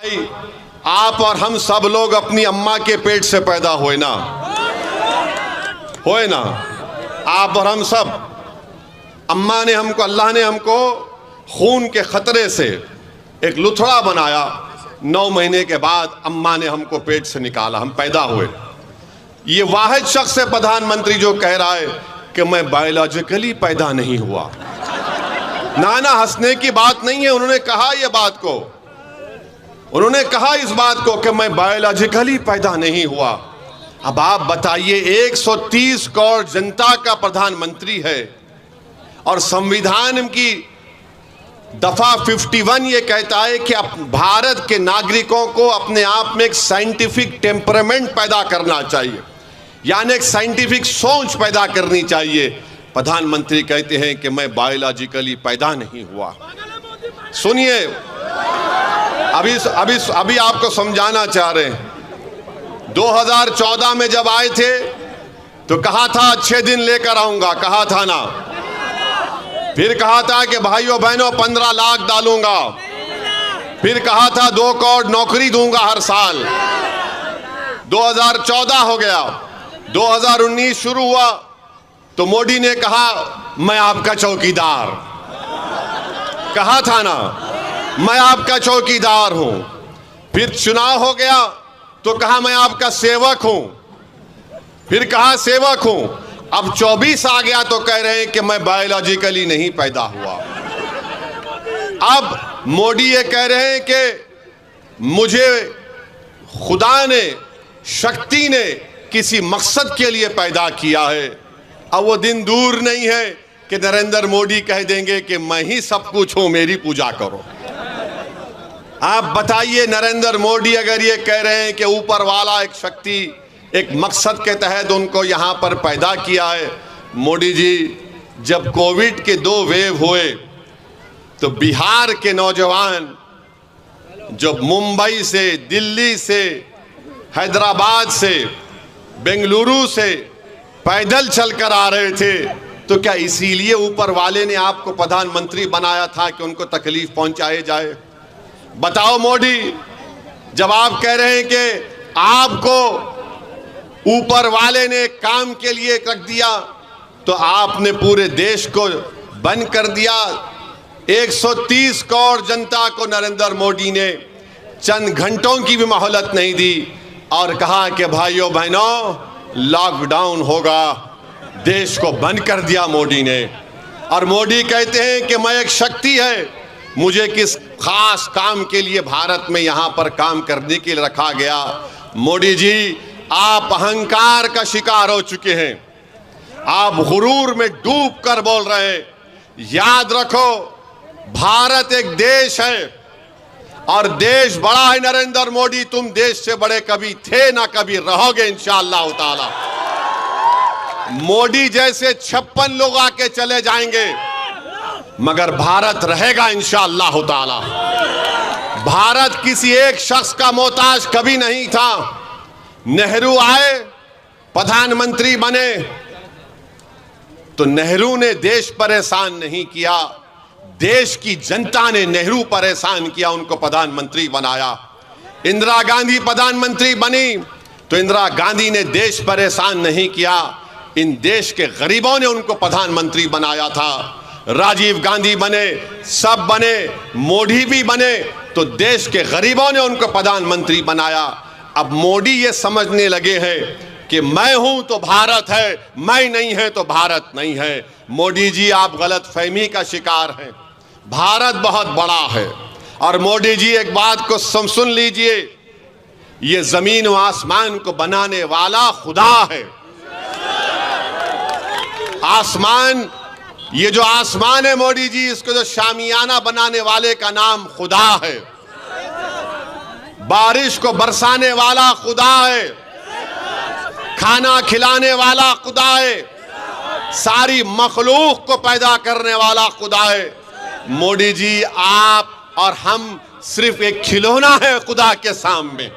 आप और हम सब लोग अपनी अम्मा के पेट से पैदा हुए ना, आप और हम सब। अम्मा ने हमको, अल्लाह ने हमको खून के खतरे से एक लुथड़ा बनाया। 9 महीने के बाद अम्मा ने हमको पेट से निकाला, हम पैदा हुए। ये वाहिद शख्स है प्रधानमंत्री जो कह रहा है कि मैं बायोलॉजिकली पैदा नहीं हुआ। नाना हंसने की बात नहीं है, उन्होंने कहा ये बात को, उन्होंने कहा इस बात को कि मैं बायोलॉजिकली पैदा नहीं हुआ। अब आप बताइए, 130 करोड़ जनता का प्रधानमंत्री है और संविधान की दफा 51 ये कहता है कि भारत के नागरिकों को अपने आप में एक साइंटिफिक टेम्परामेंट पैदा करना चाहिए, यानी एक साइंटिफिक सोच पैदा करनी चाहिए। प्रधानमंत्री कहते हैं कि मैं बायोलॉजिकली पैदा नहीं हुआ। सुनिए, अभी आपको समझाना चाह रहे हैं। 2014 में जब आए थे तो कहा था अच्छे दिन लेकर आऊंगा, कहा था ना। फिर कहा था कि भाइयों बहनों 15 लाख डालूंगा। फिर कहा था 2 करोड़ नौकरी दूंगा हर साल। 2014 हो गया, 2019 शुरू हुआ तो मोदी ने कहा मैं आपका चौकीदार, कहा था ना, मैं आपका चौकीदार हूं। फिर चुनाव हो गया तो कहा मैं आपका सेवक हूं, फिर कहा सेवक हूं। अब 24 आ गया तो कह रहे हैं कि मैं बायोलॉजिकली नहीं पैदा हुआ। अब मोदी ये कह रहे हैं कि मुझे खुदा ने, शक्ति ने किसी मकसद के लिए पैदा किया है। अब वो दिन दूर नहीं है कि नरेंद्र मोदी कह देंगे कि मैं ही सब कुछ हूं, मेरी पूजा करो। आप बताइए, नरेंद्र मोदी अगर ये कह रहे हैं कि ऊपर वाला एक शक्ति एक मकसद के तहत उनको यहाँ पर पैदा किया है। मोदी जी, जब कोविड के 2 वेव हुए तो बिहार के नौजवान जो मुंबई से, दिल्ली से, हैदराबाद से, बेंगलुरु से पैदल चलकर आ रहे थे, तो क्या इसीलिए ऊपर वाले ने आपको प्रधानमंत्री बनाया था कि उनको तकलीफ पहुंचाए जाए? बताओ मोदी, जब आप कह रहे हैं कि आपको ऊपर वाले ने काम के लिए रख दिया, तो आपने पूरे देश को बंद कर दिया। 130 करोड़ जनता को नरेंद्र मोदी ने चंद घंटों की भी मोहलत नहीं दी और कहा कि भाइयों बहनों लॉकडाउन होगा, देश को बंद कर दिया मोदी ने। और मोदी कहते हैं कि मैं एक शक्ति है, मुझे किस खास काम के लिए भारत में यहाँ पर काम करने के लिए रखा गया। मोदी जी, आप अहंकार का शिकार हो चुके हैं, आप गुरूर में डूब कर बोल रहे हैं। याद रखो, भारत एक देश है और देश बड़ा है। नरेंद्र मोदी, तुम देश से बड़े कभी थे ना कभी रहोगे इंशाअल्लाह ताला। मोदी जैसे 56 लोग आके चले जाएंगे मगर भारत रहेगा इंशाअल्लाह ताला। भारत किसी एक शख्स का मोहताज कभी नहीं था। नेहरू आए, प्रधानमंत्री बने तो नेहरू ने देश परेशान नहीं किया, देश की जनता ने नेहरू परेशान किया, उनको प्रधानमंत्री बनाया। इंदिरा गांधी प्रधानमंत्री बनी तो इंदिरा गांधी ने देश परेशान नहीं किया, इन देश के गरीबों ने उनको प्रधानमंत्री बनाया था। राजीव गांधी बने, सब बने, मोदी भी बने तो देश के गरीबों ने उनको प्रधानमंत्री बनाया। अब मोदी ये समझने लगे हैं कि मैं हूं तो भारत है, मैं नहीं है तो भारत नहीं है। मोदी जी, आप गलत फहमी का शिकार हैं। भारत बहुत बड़ा है। और मोदी जी, एक बात को सुन लीजिए, ये जमीन व आसमान को बनाने वाला खुदा है। आसमान, ये जो आसमान है मोदी जी, इसको जो शामियाना बनाने वाले का नाम खुदा है। बारिश को बरसाने वाला खुदा है, खाना खिलाने वाला खुदा है, सारी मखलूक को पैदा करने वाला खुदा है। मोदी जी, आप और हम सिर्फ एक खिलौना है खुदा के सामने।